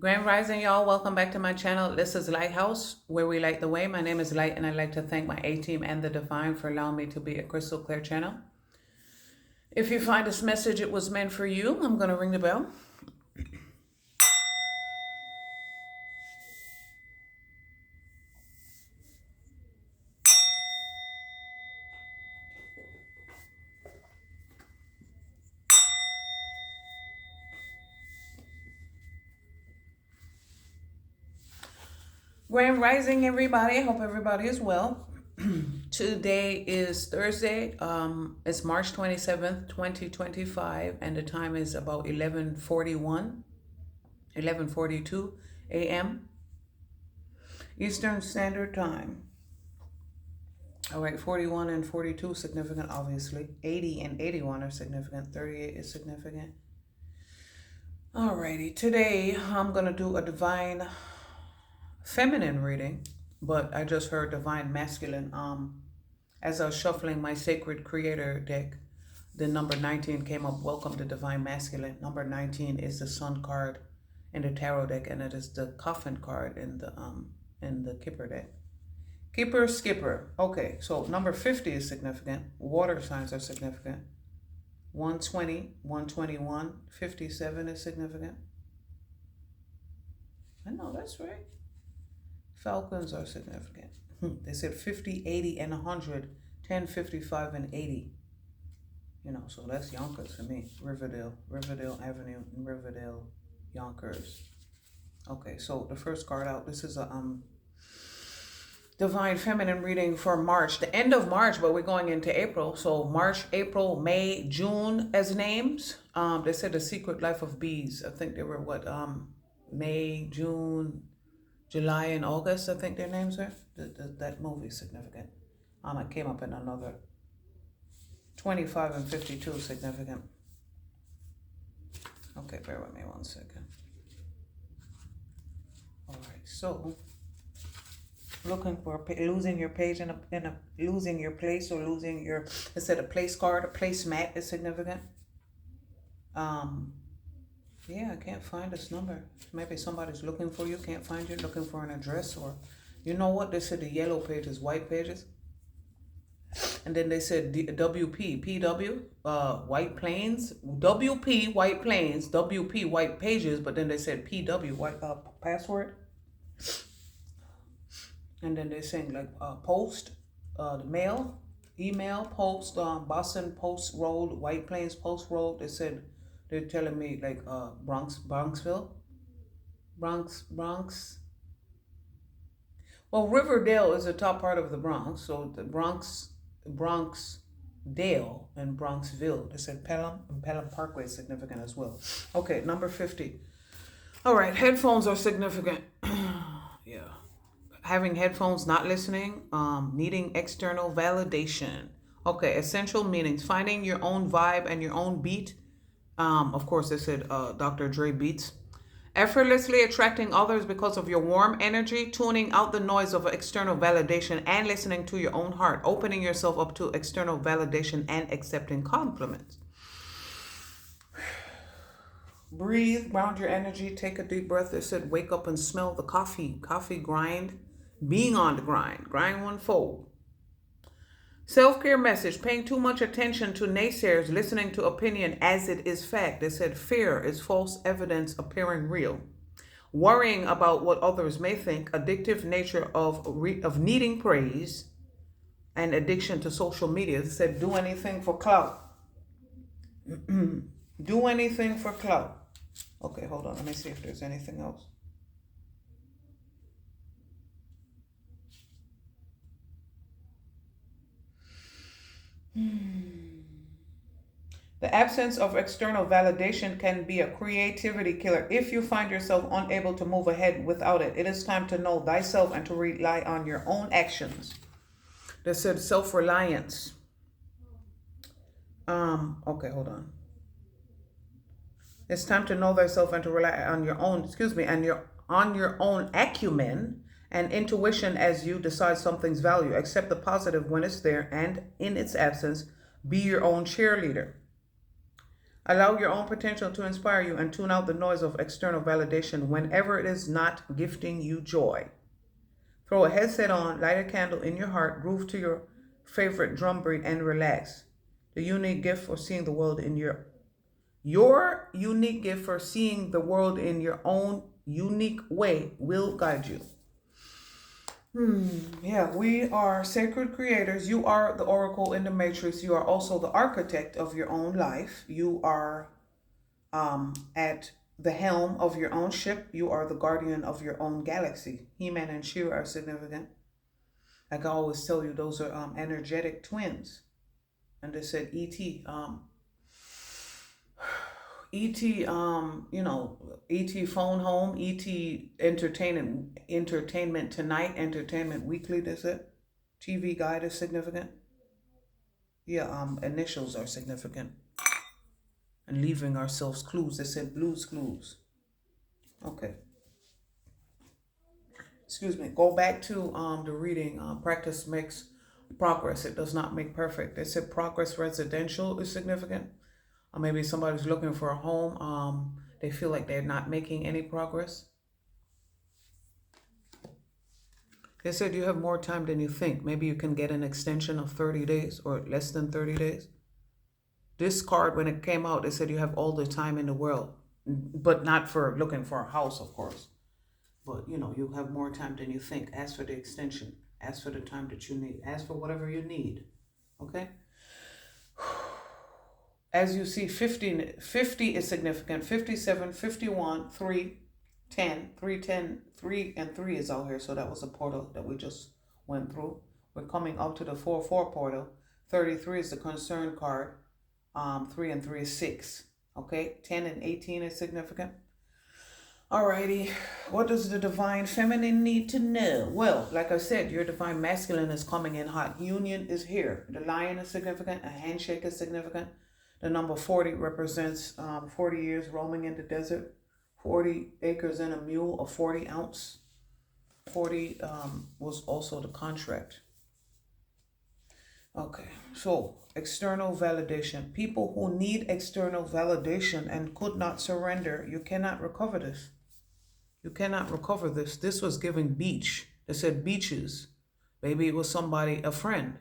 Grand Rising, y'all. Welcome back to my channel. This is Lighthouse, where we light the way. My name is Light, and I'd like to thank my A-team and the Divine for allowing me to be a crystal clear channel. If you find this message, it was meant for you. I'm going to ring the bell. Grand Rising, everybody. I hope everybody is well. Today is Thursday. It's March 27th, 2025, and the time is about 11:42 a.m. Eastern Standard Time. All right, 41 and 42 significant, obviously. 80 and 81 are significant. 38 is significant. All righty, today I'm going to do a divine feminine reading, but I just heard divine masculine. As I was shuffling my sacred creator deck, the number 19 came up. Welcome to divine masculine. Number 19 is the sun card in the tarot deck, and it is the coffin card in the Kipper deck. Keeper, skipper. Okay, so number 50 is significant. Water signs are significant. 120, 121, 57 is significant. I know, that's right. Falcons are significant. They said 50, 80, and 100, 10, 55, and 80. You know, so that's Yonkers for me. Riverdale Avenue, and Riverdale, Yonkers. Okay, so the first card out, this is a divine feminine reading for March, the end of March, but we're going into April. So March, April, May, June as names. They said The Secret Life of Bees. I think they were what, May, June, July, and August, I think their names are. That movie is significant. It came up in another. 25 and 52 significant. Okay, bear with me 1 second. All right, so looking for losing your page in a losing your place, or losing your, instead of place card, a placemat is significant. Yeah, I can't find this number. Maybe somebody's looking for you, can't find you, looking for an address, or you know what? They said the yellow pages, white pages. And then they said WP, PW, White Plains, WP, White Plains, WP, White Pages, but then they said PW, white password. And then they're saying like post, the mail, email, post, Boston Post Road, White Plains Post Road. They said, they're telling me like Bronx. Well, Riverdale is the top part of the Bronx, so the Bronxdale and Bronxville. They said Pelham, and Pelham Parkway is significant as well. Okay, number 50. All right, headphones are significant. Yeah. Having headphones, not listening, needing external validation. Okay, essential meanings. Finding your own vibe and your own beat. Of course, they said Dr. Dre beats. Effortlessly attracting others because of your warm energy, tuning out the noise of external validation and listening to your own heart, opening yourself up to external validation and accepting compliments. Breathe, ground your energy, take a deep breath. They said wake up and smell the coffee grind, being on the grind one fold. Self-care message, paying too much attention to naysayers, listening to opinion as it is fact. They said fear is false evidence appearing real. Worrying about what others may think, addictive nature of needing praise, and addiction to social media. They said do anything for clout. Do anything for clout. Okay, hold on. Let me see if there's anything else. The absence of external validation can be a creativity killer if you find yourself unable to move ahead without it. It is time to know thyself and to rely on your own actions. They said self-reliance. Okay, hold on. It's time to know thyself and to rely on your own, on your own acumen and intuition as you decide something's value. Accept the positive when it's there, and in its absence, be your own cheerleader. Allow your own potential to inspire you and tune out the noise of external validation whenever it is not gifting you joy. Throw a headset on, light a candle in your heart, groove to your favorite drum beat, and relax. The unique gift for seeing the world in your unique gift for seeing the world in your own unique way will guide you. Yeah, we are sacred creators. You are the oracle in the matrix. You are also the architect of your own life. You are at the helm of your own ship. You are the guardian of your own galaxy. He-Man and She are significant. Like I always tell you, those are energetic twins. And they said E.T. E.T. E.T. Phone Home, E.T. Entertainment Tonight, Entertainment Weekly, that's it. TV Guide is significant. Yeah, initials are significant. And leaving ourselves clues. They said Blue's Clues. Okay. Excuse me. Go back to the reading. Practice makes progress. It does not make perfect. They said progress residential is significant. Or maybe somebody's looking for a home. They feel like they're not making any progress. They said you have more time than you think. Maybe you can get an extension of 30 days or less than 30 days. This card, when it came out, they said you have all the time in the world. But not for looking for a house, of course. But, you have more time than you think. Ask for the extension. Ask for the time that you need. Ask for whatever you need. Okay? As you see, 50 is significant. 57, 51, 3, 10. 3, 10, 3, and 3 is out here. So that was a portal that we just went through. We're coming up to the 4-4 portal. 33 is the concern card. 3 and 3 is 6. Okay? 10 and 18 is significant. Alrighty. What does the divine feminine need to know? Well, like I said, your divine masculine is coming in hot. Union is here. The lion is significant. A handshake is significant. The number 40 represents 40 years roaming in the desert, 40 acres and a mule, a 40 ounce. 40 was also the contract. Okay, so external validation. People who need external validation and could not surrender, you cannot recover this. You cannot recover this. This was given beach. They said beaches. Maybe it was somebody, a friend.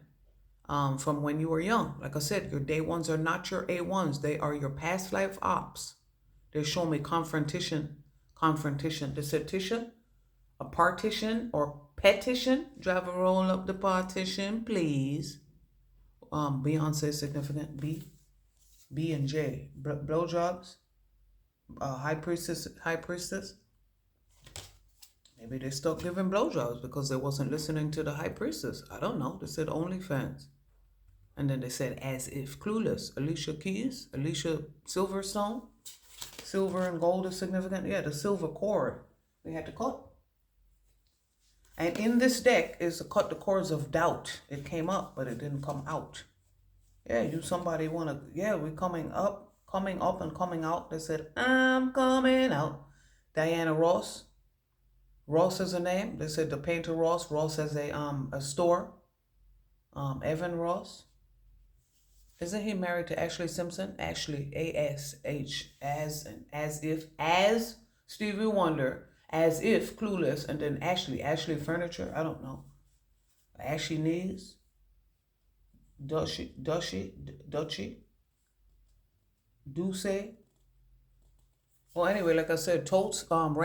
From when you were young. Like I said, your day ones are not your A1s. They are your past life ops. They show me confrontation. They said Tisha, a partition or petition. Driver roll up the partition, please. Beyonce is significant. B and J. Blowjobs. High priestess. Maybe they stopped giving blowjobs because they wasn't listening to the high priestess. I don't know. They said OnlyFans. And then they said as if. Clueless. Alicia Keys. Alicia Silverstone. Silver and gold is significant. Yeah, the silver cord we had to cut. And in this deck is to cut the cords of doubt. It came up, but it didn't come out. Yeah, somebody want to, yeah, we're coming up and coming out. They said, I'm coming out. Diana Ross. Ross is a name. They said the painter Ross. Ross has a store. Evan Ross. Isn't he married to Ashley Simpson? Ashley, A-S-H, as if Stevie Wonder, as if Clueless, and then Ashley Furniture. I don't know. Ashy Knees. Dushy. Duce. Well, anyway, like I said, totes, what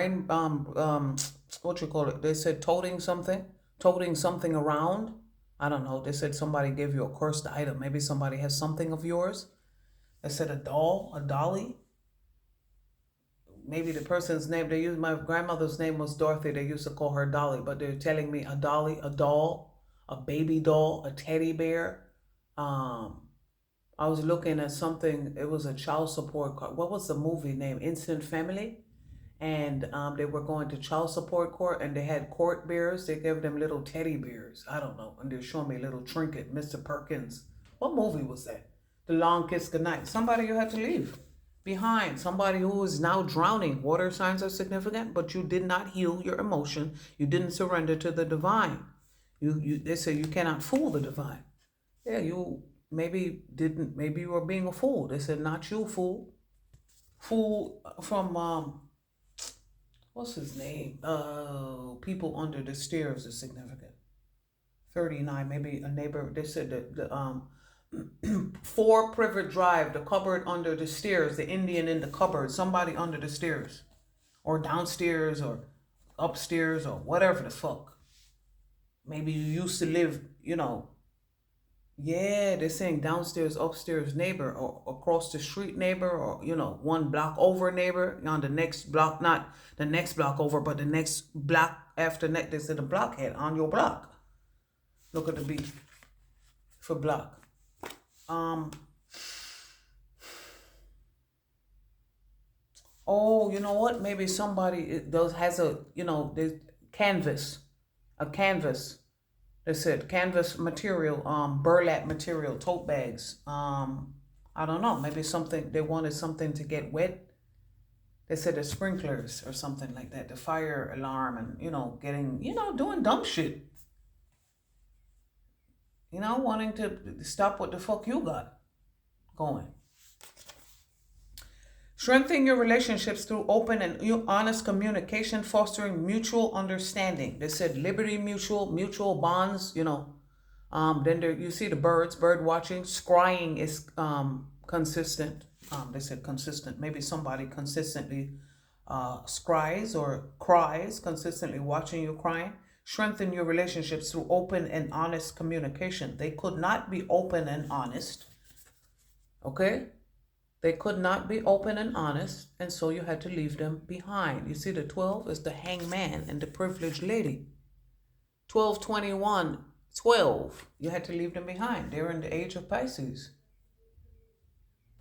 you call it? They said toting something around. I don't know. They said somebody gave you a cursed item. Maybe somebody has something of yours. They said a doll, a dolly. Maybe the person's name, my grandmother's name was Dorothy. They used to call her Dolly, but they're telling me a dolly, a doll, a baby doll, a teddy bear. I was looking at something. It was a child support card. What was the movie name? Instant Family. And they were going to child support court, and they had court bears. They gave them little teddy bears. I don't know. And they're showing me a little trinket, Mr. Perkins. What movie was that? The Long Kiss Goodnight. Somebody you had to leave behind. Somebody who is now drowning. Water signs are significant, but you did not heal your emotion. You didn't surrender to the divine. They say you cannot fool the divine. Yeah, you maybe you were being a fool. They said, not you, fool. Fool from, what's his name? People under the stairs is significant. 39, maybe a neighbor. They said that the 4 Privet Drive, the cupboard under the stairs, the Indian in the cupboard, somebody under the stairs, or downstairs, or upstairs, or whatever the fuck. Maybe you used to live, yeah, they're saying downstairs, upstairs neighbor, or across the street neighbor, or, one block over neighbor, on the next block, not the next block over, but the next block after next. They said a blockhead on your block. Look at the B for block. Oh, you know what? Maybe somebody has a, there's canvas, a canvas. They said canvas material, burlap material, tote bags. I don't know. Maybe something, they wanted something to get wet. They said the sprinklers or something like that, the fire alarm, and, getting, doing dumb shit. Wanting to stop what the fuck you got going. Strengthen your relationships through open and honest communication, fostering mutual understanding. They said liberty, mutual bonds, Then there, you see the bird watching. Scrying is consistent. They said consistent. Maybe somebody consistently scries or cries, consistently watching you crying. Strengthen your relationships through open and honest communication. They could not be open and honest. Okay? They could not be open and honest, and so you had to leave them behind. You see, the 12 is the hangman and the privileged lady. 12, 21, 12. You had to leave them behind. They're in the age of Pisces.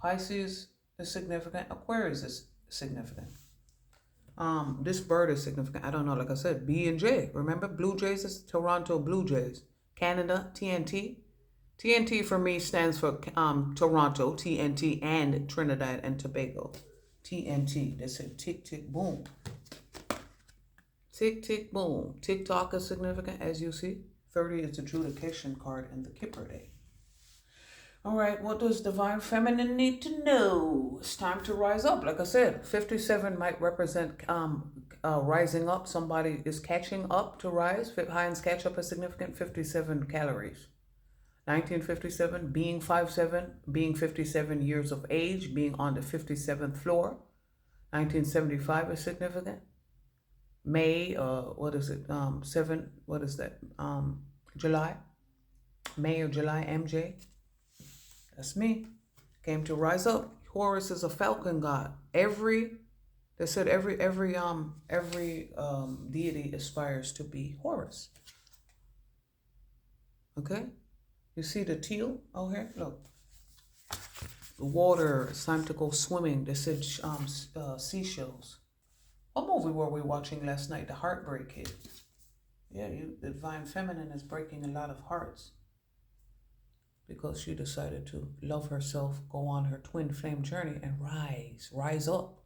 Pisces is significant. Aquarius is significant. This bird is significant. I don't know. Like I said, B and J. Remember, Blue Jays is Toronto Blue Jays. Canada, TNT. TNT for me stands for Toronto, TNT, and Trinidad and Tobago. TNT. They said tick, tick, boom. Tick, tick, boom. TikTok is significant, as you see. 30 is the Judication card and the Kipper Day. All right, what does Divine Feminine need to know? It's time to rise up. Like I said, 57 might represent rising up. Somebody is catching up to rise. Heinz catch up is significant. 57 calories. 1957, being 5'7", being 57 years of age, being on the 57th floor. 1975 is significant. May, what is it? 7, what is that? July. May or July, MJ. That's me. Came to rise up. Horus is a falcon god. Every deity aspires to be Horus. Okay? You see the teal out here? Look. The water, it's time to go swimming. They said seashells. What movie were we watching last night? The Heartbreak Kid. Yeah, the Divine Feminine is breaking a lot of hearts. Because she decided to love herself, go on her twin flame journey, and rise up.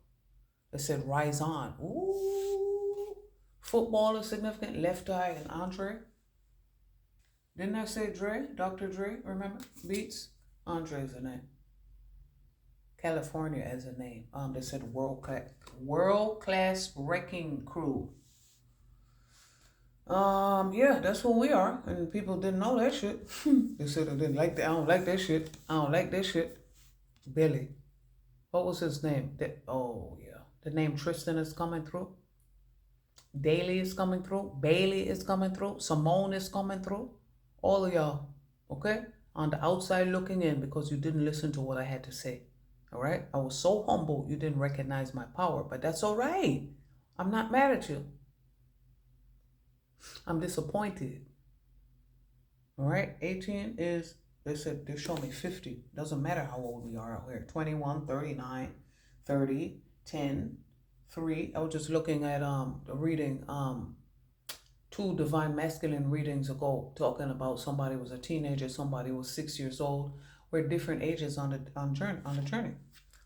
They said rise on. Ooh. Football is significant. Left Eye and Andre. Didn't I say Dre? Dr. Dre, remember? Beats. Andre is a name. California as a name. They said world class wrecking crew. Yeah, that's who we are, and people didn't know that shit. They said I didn't like that. I don't like that shit. I don't like that shit. Billy, what was his name? Oh yeah, the name Tristan is coming through. Daly is coming through. Bailey is coming through. Simone is coming through. All of y'all, okay, on the outside looking in because you didn't listen to what I had to say. All right, I was so humble you didn't recognize my power, but that's all right. I'm not mad at you. I'm disappointed. All right, 18 is, they said, they show me 50. Doesn't matter how old we are out here. 21, 39, 30, 10, 3. I was just looking at the reading 2 Divine Masculine readings ago, talking about somebody was a teenager, somebody was 6 years old. We're different ages on the journey.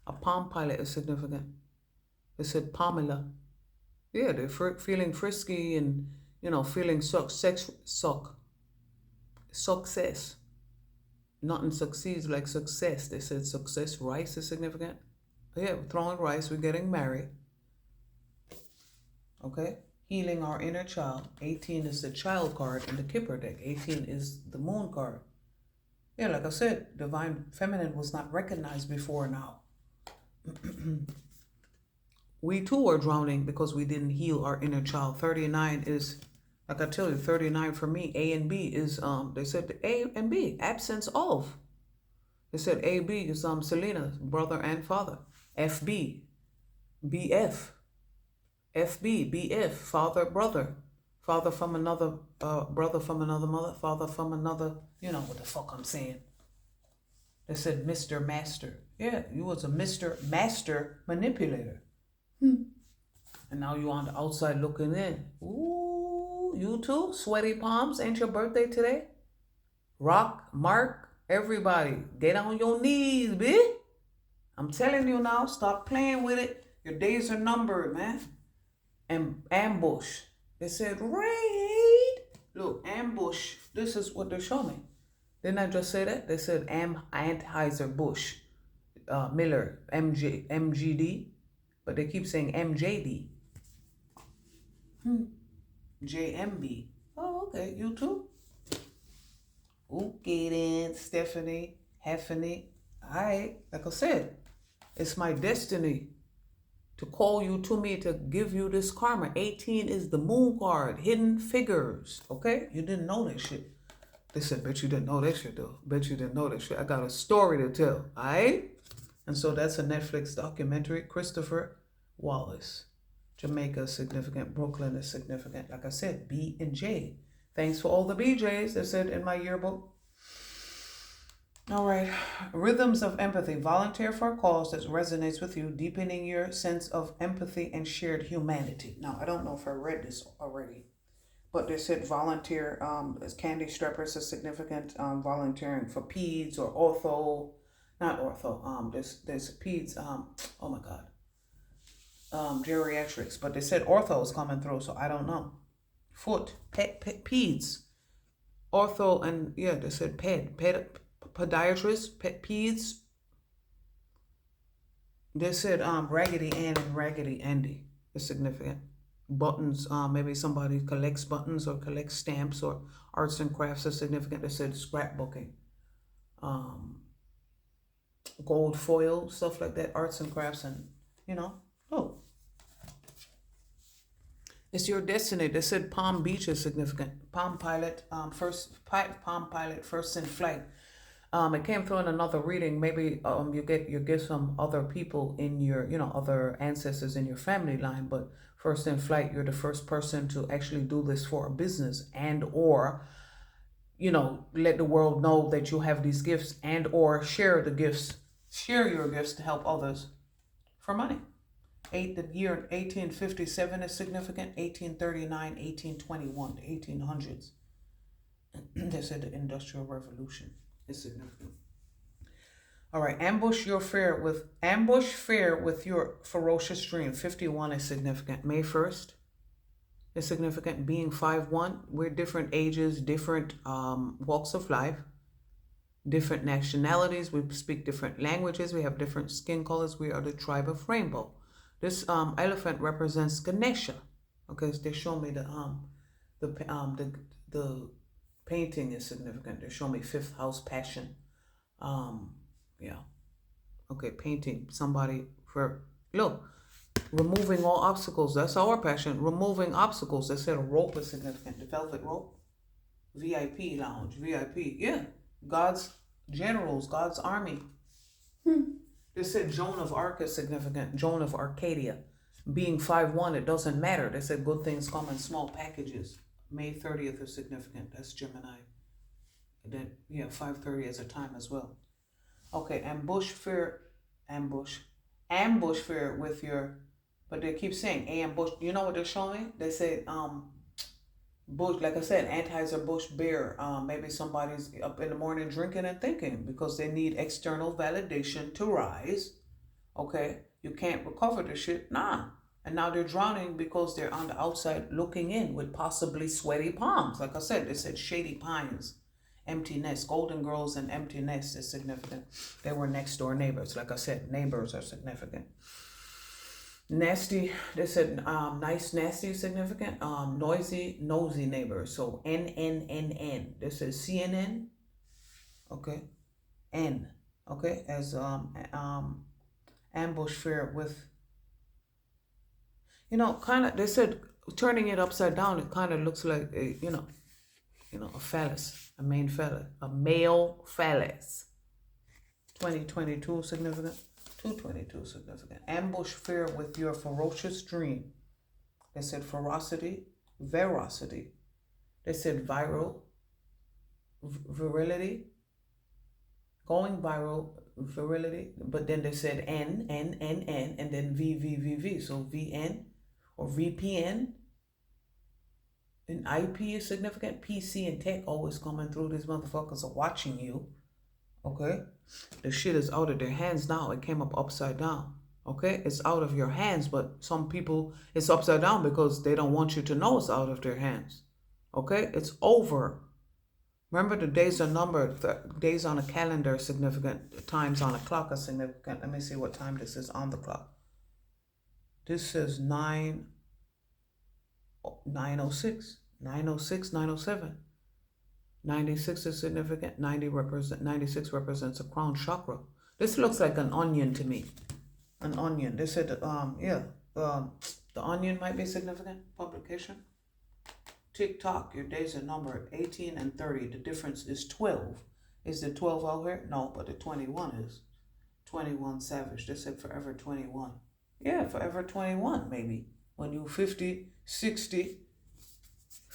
A Palm Pilot is significant. They said Pamela. Yeah, they're feeling frisky and success. Nothing succeeds like success. They said success. Rice is significant. Yeah, we're throwing rice. We're getting married. Okay. Healing our inner child. 18 is the child card in the Kipper deck. 18 is the moon card. Yeah, like I said, divine feminine was not recognized before now. We too are drowning because we didn't heal our inner child. 39 is, like I tell you, 39 for me, A and B is, they said A and B, absence of. They said A, B is Selena's brother and father. FB, BF, FB, BF, father, brother. Father from another, brother from another mother, father from another, you know what the fuck I'm saying. They said Mr. Master. Yeah, you was a Mr. Master manipulator. And now you on the outside looking in. Ooh, you too? Sweaty palms? Ain't your birthday today? Rock, Mark, everybody, get on your knees, bitch. I'm telling you now, stop playing with it. Your days are numbered, man. And ambush. They said raid. Look, ambush. This is what they're showing me. Didn't I just say that? They said Anheuser-Busch, Miller, MGD. But they keep saying MJD. JMB. Oh, okay. You too? Okay then, Stephanie, Heffany. Alright, like I said, it's my destiny to call you to me to give you this karma. 18 is the moon card, hidden figures. Okay? You didn't know that shit. They said, bet you didn't know that shit though. Bet you didn't know that shit. I got a story to tell. Alright? And so that's a Netflix documentary. Christopher Wallace. Jamaica is significant. Brooklyn is significant. Like I said, B and J. Thanks for all the BJs, they said in my yearbook. All right. Rhythms of empathy. Volunteer for a cause that resonates with you, deepening your sense of empathy and shared humanity. Now, I don't know if I read this already, but they said volunteer, as Candy Streppers is significant, volunteering for peds or ortho, not ortho, there's peds, oh my God, geriatrics, but they said ortho is coming through, so I don't know. Foot, peds, ortho, and yeah, they said podiatrist, peds. They said Raggedy Ann and Raggedy Andy is significant. Buttons, maybe somebody collects buttons or collects stamps, or arts and crafts are significant. They said scrapbooking, gold foil, stuff like that, arts and crafts, and oh. It's your destiny. They said Palm Beach is significant. Palm Pilot, Palm Pilot, first in flight. It came through in another reading. Maybe you get some other people in your, other ancestors in your family line, but first in flight, you're the first person to actually do this for a business, and or, let the world know that you have these gifts, and or share your gifts to help others for money. The year 1857 is significant. 1839, 1821, the 1800s. They said the Industrial Revolution is significant. All right, ambush fear with your ferocious dream. 51 is significant. May 1st is significant. Being 5'1", we're different ages, different walks of life, different nationalities. We speak different languages. We have different skin colors. We are the tribe of rainbow. This elephant represents Ganesha. Okay, so they show me the painting is significant. They show me 5th house passion. Yeah. Okay, painting somebody for removing all obstacles. That's our passion. Removing obstacles. They said a rope is significant. The velvet rope. VIP lounge. VIP. Yeah. God's generals. God's army. They said Joan of Arc is significant. Joan of Arcadia. Being 5'1", it doesn't matter. They said good things come in small packages. May 30th is significant. That's Gemini. And then, 5:30 is a time as well. Okay, ambush fear with your, but they keep saying ambush. You know what they're showing? They say, bush, like I said, Anheuser-Busch beer. Maybe somebody's up in the morning drinking and thinking because they need external validation to rise. Okay, you can't recover the shit. Nah. And now they're drowning because they're on the outside looking in with possibly sweaty palms. Like I said, they said shady pines Empty nest. Golden girls and empty nest is significant. They were next door neighbors. Like I said, neighbors are significant. Nasty, they said nice, nasty is significant. Noisy, nosy neighbors. So NNNN. This is CNN. Okay. N. Okay. As ambush fear with, kind of, they said turning it upside down, it kind of looks like a, a phallus, a male phallus. 2022 significant. 222 significant. Ambush fear with your ferocious dream. They said ferocity, veracity. They said viral, virility, going viral, virility. But then they said N, and then V. So VN or VPN. And IP is significant. PC and tech always coming through. These motherfuckers are watching you. Okay? The shit is out of their hands now. It came up upside down. Okay? It's out of your hands, but some people, it's upside down because they don't want you to know it's out of their hands. Okay? It's over. Remember, the days are numbered. The days on a calendar are significant. The times on a clock are significant. Let me see what time this is on the clock. This says 9:06, 9:07. 96 is significant. 96 represents a crown chakra. This looks like an onion to me. An onion. They said, the onion might be significant. Publication. TikTok, your days are numbered 18 and 30. The difference is 12. Is the 12 out here? No, but the 21 is. 21 savage. They said forever 21. Yeah, forever 21 maybe. When you 50, 60.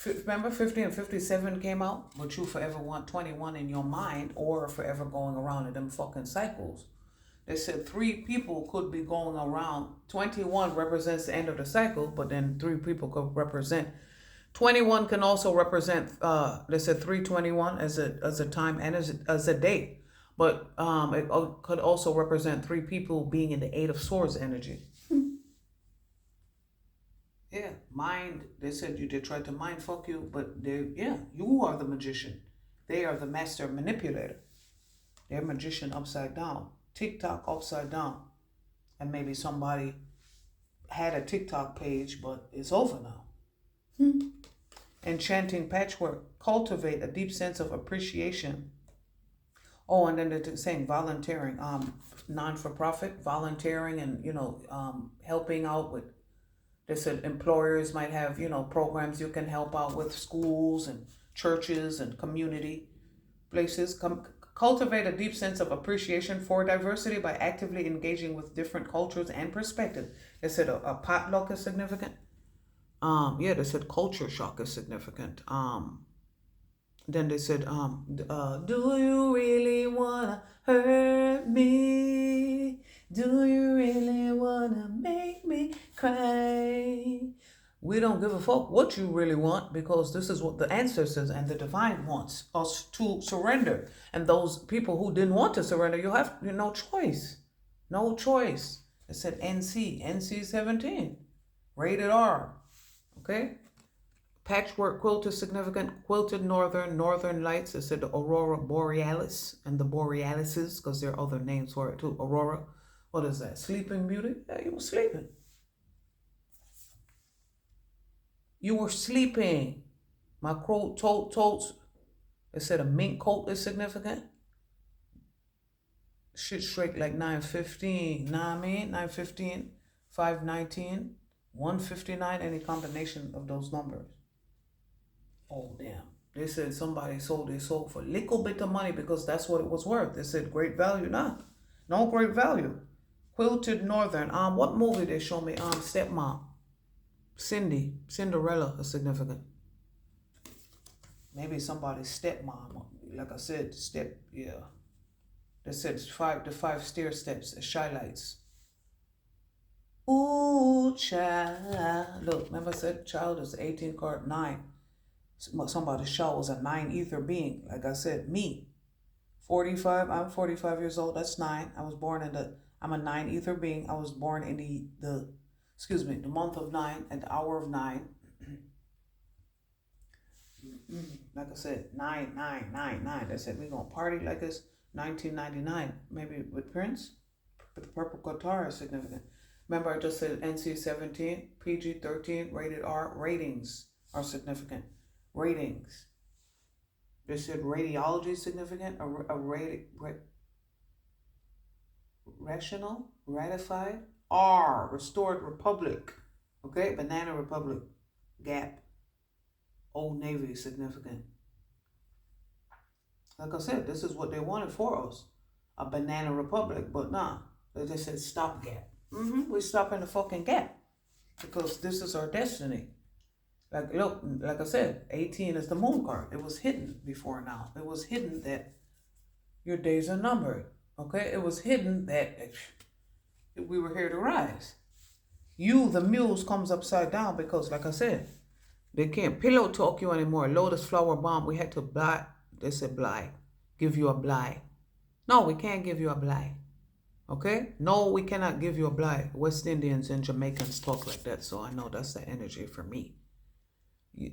Remember 50 and 57 came out? But you forever want 21 in your mind or forever going around in them fucking cycles. They said 3 people could be going around. 21 represents the end of the cycle, but then 3 people could represent. 21 can also represent, they said 321 as a time and as a date. But it could also represent 3 people being in the 8 of Swords energy. Yeah, mind, they said they tried to mind fuck you, but you are the magician. They are the master manipulator. They're magician upside down. TikTok upside down. And maybe somebody had a TikTok page, but it's over now. Enchanting patchwork. Cultivate a deep sense of appreciation. Oh, and then they're saying volunteering, non-for-profit, volunteering and, helping out with. They said employers might have, programs you can help out with, schools and churches and community places. Cultivate a deep sense of appreciation for diversity by actively engaging with different cultures and perspectives. They said a potluck is significant. They said culture shock is significant. Then they said, do you really wanna hurt me? Do you really wanna make me cry? We don't give a fuck what you really want, because this is what the ancestors and the divine wants us to surrender. And those people who didn't want to surrender, you have no choice. No choice. It said NC 17, rated R. Okay? Patchwork quilt is significant. Quilted northern lights. It said the aurora borealis and the borealises, because there are other names for it too. Aurora. What is that? Sleeping Beauty? Yeah, you were sleeping. You were sleeping. My quote told. It said a mink coat is significant. Shit straight like 915. Know what I mean? 915, 519, 159, any combination of those numbers. Oh, damn. They said somebody sold their soul for a little bit of money because that's what it was worth. They said great value. Nah, no great value. Quilted northern. What movie they show me? Stepmom. Cinderella is significant. Maybe somebody's stepmom. Like I said, yeah. They said the 5 stair steps, the shy lights. Ooh, child. Look, remember I said child is 18 card 9. Somebody's child was a 9 ether being. Like I said, me. 45, I'm 45 years old. That's 9. I was born I'm a 9 ether being. I was born in the month of 9 at the hour of 9. Like I said, 9999. They said we're going to party like it's 1999. Maybe with Prince. But the purple guitar is significant. Remember, I just said NC-17, PG-13, rated R. Ratings are significant. Ratings. They said radiology is significant. Rational, ratified. R, restored republic. Okay, Banana Republic. Gap. Old Navy is significant. Like I said, this is what they wanted for us. A banana republic, but nah. They just said stopgap. We stop in the fucking gap. Because this is our destiny. Like, look, like I said, 18 is the moon card. It was hidden before now. It was hidden that your days are numbered. Okay? It was hidden that we were here to rise. You, the muse, comes upside down because, like I said, they can't pillow talk you anymore. Lotus flower bomb, we had to buy. They said bly. Give you a bly. No, we can't give you a bly. Okay? No, we cannot give you a bly. West Indians and Jamaicans talk like that, so I know that's the energy for me.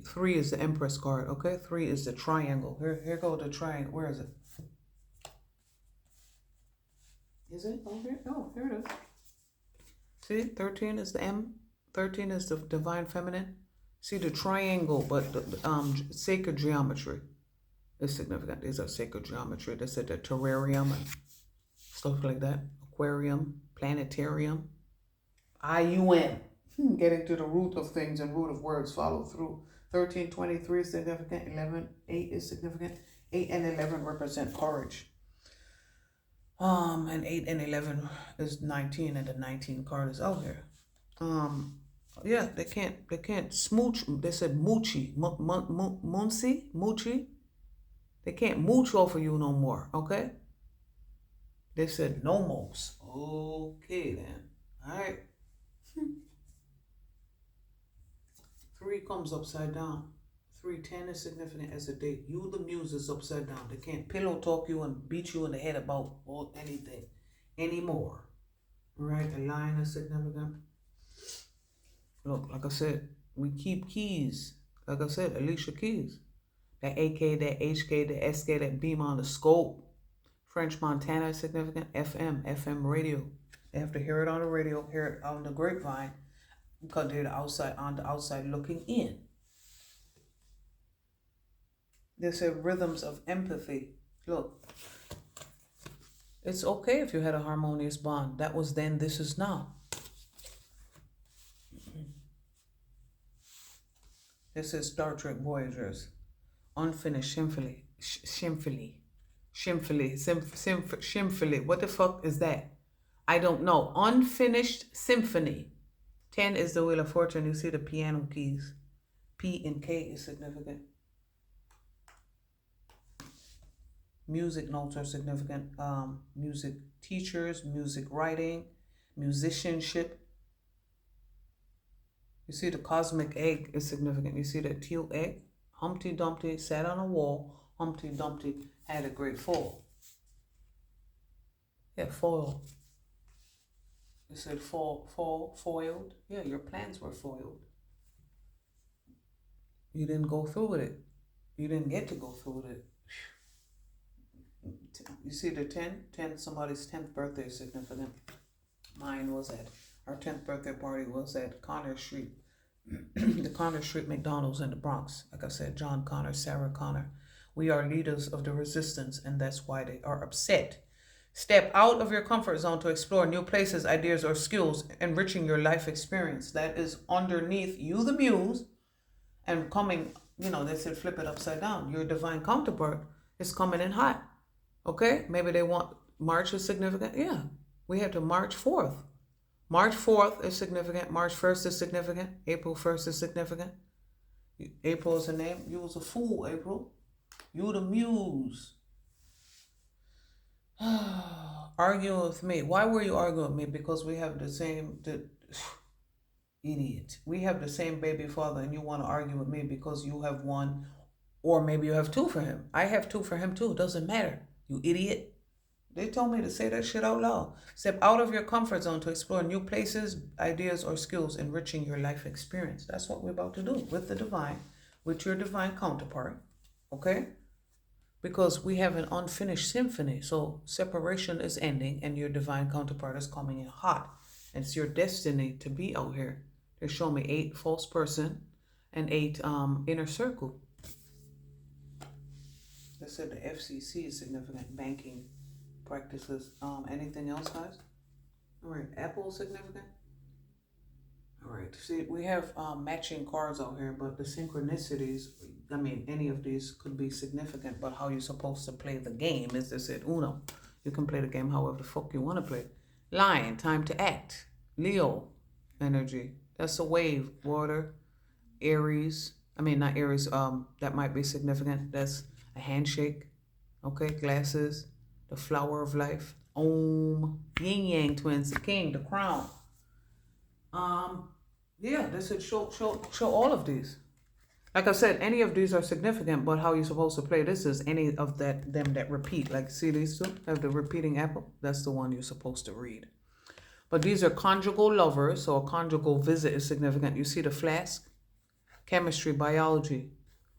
3 is the Empress card, okay? 3 is the triangle. Here go the triangle. Where is it? Is it? Oh, here. Oh, here it is. See, 13 is the M. 13 is the divine feminine. See the triangle, but the sacred geometry is significant. These are sacred geometry. They said the terrarium and stuff like that. Aquarium, planetarium. IUN. Getting to the root of things and root of words, follow through. 13, 23 is significant. 11, 8 is significant. 8 and 11 represent courage. And 8 and 11 is 19, and the 19 card is out here. Yeah, they can't smooch. They said moochie, moochie. They can't mooch off of you no more, okay? They said no more. Okay then, all right. 3 comes upside down. 310 is significant as a date. You, the muse, is upside down. They can't pillow talk you and beat you in the head about anything anymore. Right? The lion is significant. Look, like I said, we keep keys. Like I said, Alicia Keys. That AK, that HK, that SK, that beam on the scope. French Montana is significant. FM radio. They have to hear it on the radio, hear it on the grapevine, because they're on the outside looking in. They said rhythms of empathy. Look, it's okay if you had a harmonious bond. That was then, this is now. This is Star Trek Voyagers. Unfinished symphony. Symphony. What the fuck is that? I don't know. Unfinished symphony. 10 is the Wheel of Fortune. You see the piano keys. P and K is significant. Music notes are significant. Music teachers, music writing, musicianship. You see the cosmic egg is significant. You see the teal egg? Humpty Dumpty sat on a wall. Humpty Dumpty had a great fall. Yeah, foil. You said foiled. Yeah, your plans were foiled. You didn't go through with it. You didn't get to go through with it. You see the 10, somebody's 10th birthday is significant. Mine was our 10th birthday party was at Connor Street. The Connor Street McDonald's in the Bronx. Like I said, John Connor, Sarah Connor. We are leaders of the resistance, and that's why they are upset. Step out of your comfort zone to explore new places, ideas, or skills, enriching your life experience. That is underneath you, the muse, and coming, they said flip it upside down. Your divine counterpart is coming in hot. Okay? Maybe they want March is significant. Yeah. We have to March 4th. March 4th is significant. March 1st is significant. April 1st is significant. April is a name. You was a fool, April. You the muse. Arguing with me. Why were you arguing with me? Because we have the same... Idiot. We have the same baby father, and you want to argue with me because you have one, or maybe you have 2 for him. I have 2 for him too. Doesn't matter. You idiot. They told me to say that shit out loud. Step out of your comfort zone to explore new places, ideas, or skills, enriching your life experience. That's what we're about to do with the divine. with your divine counterpart, okay? Because we have an unfinished symphony. So separation is ending and your divine counterpart is coming in hot. And it's your destiny to be out here. They show me 8 false person and 8 inner circle. They said the FCC is significant, banking practices. Anything else, guys? All right, Apple significant. All right, see, we have matching cards out here, but the synchronicities, I mean, any of these could be significant, but how you're supposed to play the game is this it, Uno. You can play the game however the fuck you want to play. Lion, time to act. Leo, energy. That's a wave, water. Aries, I mean, not Aries, that might be significant. That's a handshake, okay? Glasses, the flower of life. Om, yin yang twins, the king, the crown. Yeah, this would show all of these. Like I said, any of these are significant, but how you're supposed to play this is any of them that repeat. Like, see these two have the repeating apple? That's the one you're supposed to read. But these are conjugal lovers, so a conjugal visit is significant. You see the flask? Chemistry, biology,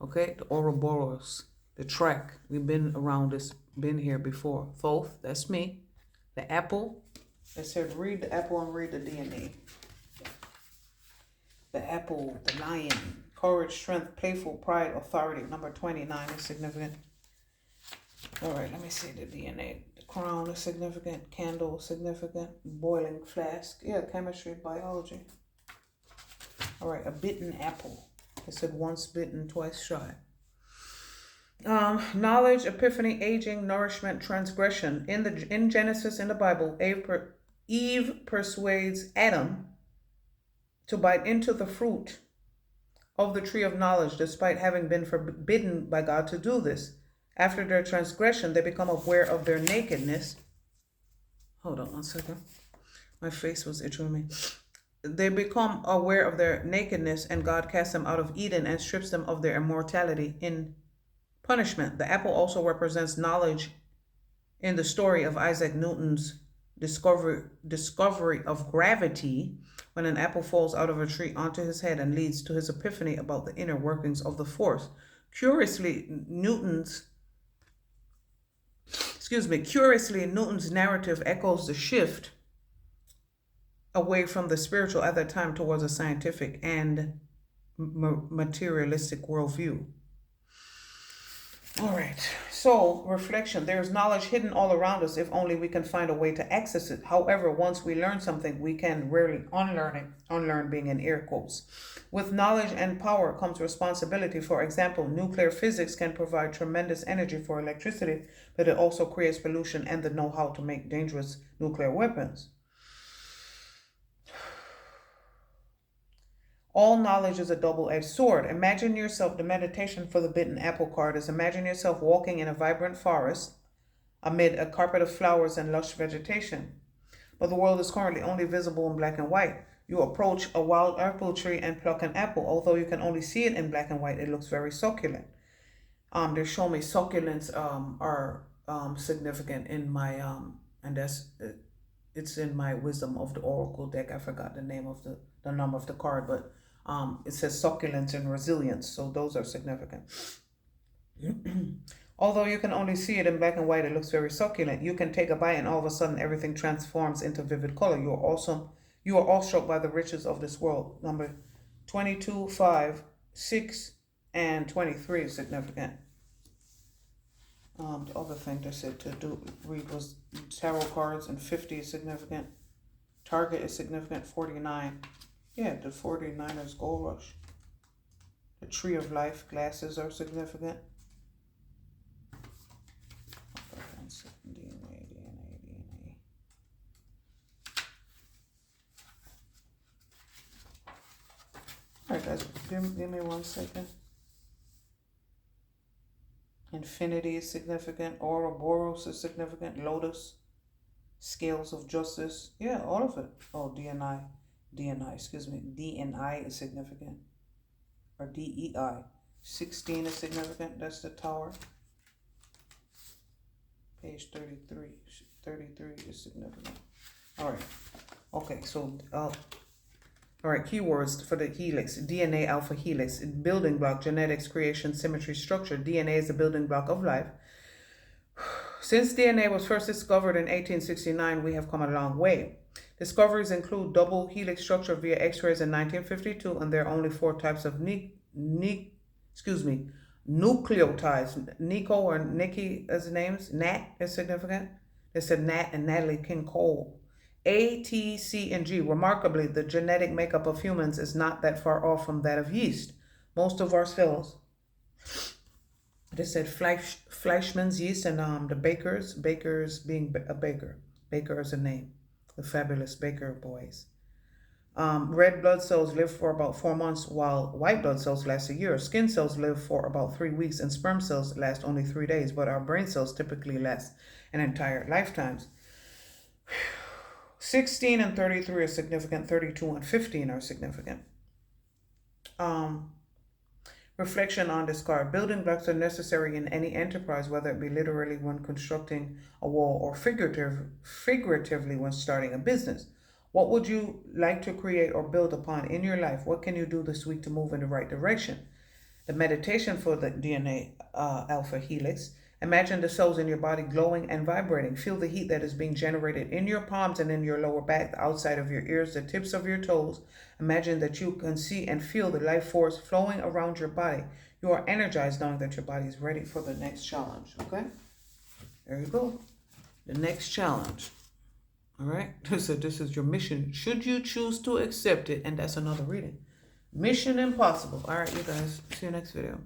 okay? The Ouroboros, the track. We've been around this, been here before. Thoth, that's me. The apple, it said read the apple and read the DNA. The apple, the lion, courage, strength, playful, pride, authority. Number 29 is significant. All right, let me see the DNA. The crown is significant. Candle is significant. Boiling flask. Yeah, chemistry, biology. All right, a bitten apple. It said once bitten, twice shy. Knowledge, epiphany, aging, nourishment, transgression. In Genesis, in the Bible, Eve persuades Adam to bite into the fruit of the tree of knowledge, despite having been forbidden by God to do this. After their transgression, they become aware of their nakedness. Hold on 1 second. My face was itching me. They become aware of their nakedness, and God casts them out of Eden and strips them of their immortality in punishment. The apple also represents knowledge in the story of Isaac Newton's discovery of gravity, when an apple falls out of a tree onto his head and leads to his epiphany about the inner workings of the force. Curiously, Newton's narrative echoes the shift away from the spiritual at that time towards a scientific and materialistic worldview. All right, so reflection. There's knowledge hidden all around us if only we can find a way to access it. However, once we learn something, we can rarely unlearn it, unlearn being in air quotes. With knowledge and power comes responsibility. For example, nuclear physics can provide tremendous energy for electricity, but it also creates pollution and the know-how to make dangerous nuclear weapons. All knowledge is a double-edged sword. Imagine yourself, the meditation for the bitten apple card is imagine yourself walking in a vibrant forest amid a carpet of flowers and lush vegetation. But the world is currently only visible in black and white. You approach a wild apple tree and pluck an apple. Although you can only see it in black and white, it looks very succulent. They show me succulents are significant in my, and that's, it's in my Wisdom of the Oracle deck. I forgot the name of the number of the card, but it says succulence and resilience, so those are significant. Although you can only see it in black and white, it looks very succulent. You can take a bite and all of a sudden everything transforms into vivid color. You are awestruck by the riches of this world. Number 22, 5, 6, and 23 is significant. The other thing they said to read was tarot cards, and 50 is significant. Target is significant, 49. Yeah, the 49ers Gold Rush. The Tree of Life glasses are significant. DNA. All right, guys, give me 1 second. Infinity is significant. Ouroboros is significant. Lotus. Scales of Justice. Yeah, all of it. Oh, DNI, excuse me. DNI is significant. Or DEI. 16 is significant. That's the Tower. Page 33. 33 is significant. All right. Okay, so All right, keywords for the helix. DNA alpha helix. Building block, genetics, creation, symmetry, structure. DNA is the building block of life. Since DNA was first discovered in 1869, we have come a long way. Discoveries include double helix structure via X-rays in 1952, and there are only 4 types of nucleotides. Nico or Nikki as the names. Nat is significant. They said Nat and Natalie King Cole. A, T, C, and G. Remarkably, the genetic makeup of humans is not that far off from that of yeast. Most of our cells, they said Fleischmann's yeast and the bakers being a baker. Baker is a name. The fabulous Baker boys. Red blood cells live for about 4 months, while white blood cells last a year. Skin cells live for about 3 weeks, and sperm cells last only 3 days, but our brain cells typically last an entire lifetime. 16 and 33 are significant. 32 and 15 are significant. Reflection on this card. Building blocks are necessary in any enterprise, whether it be literally when constructing a wall or figuratively when starting a business. What would you like to create or build upon in your life? What can you do this week to move in the right direction? The meditation for the DNA alpha helix. Imagine the cells in your body glowing and vibrating. Feel the heat that is being generated in your palms and in your lower back, the outside of your ears, the tips of your toes. Imagine that you can see and feel the life force flowing around your body. You are energized knowing that your body is ready for the next challenge, okay? There you go. The next challenge. All right? So this is your mission. Should you choose to accept it? And that's another reading. Mission impossible. All right, you guys. See you next video.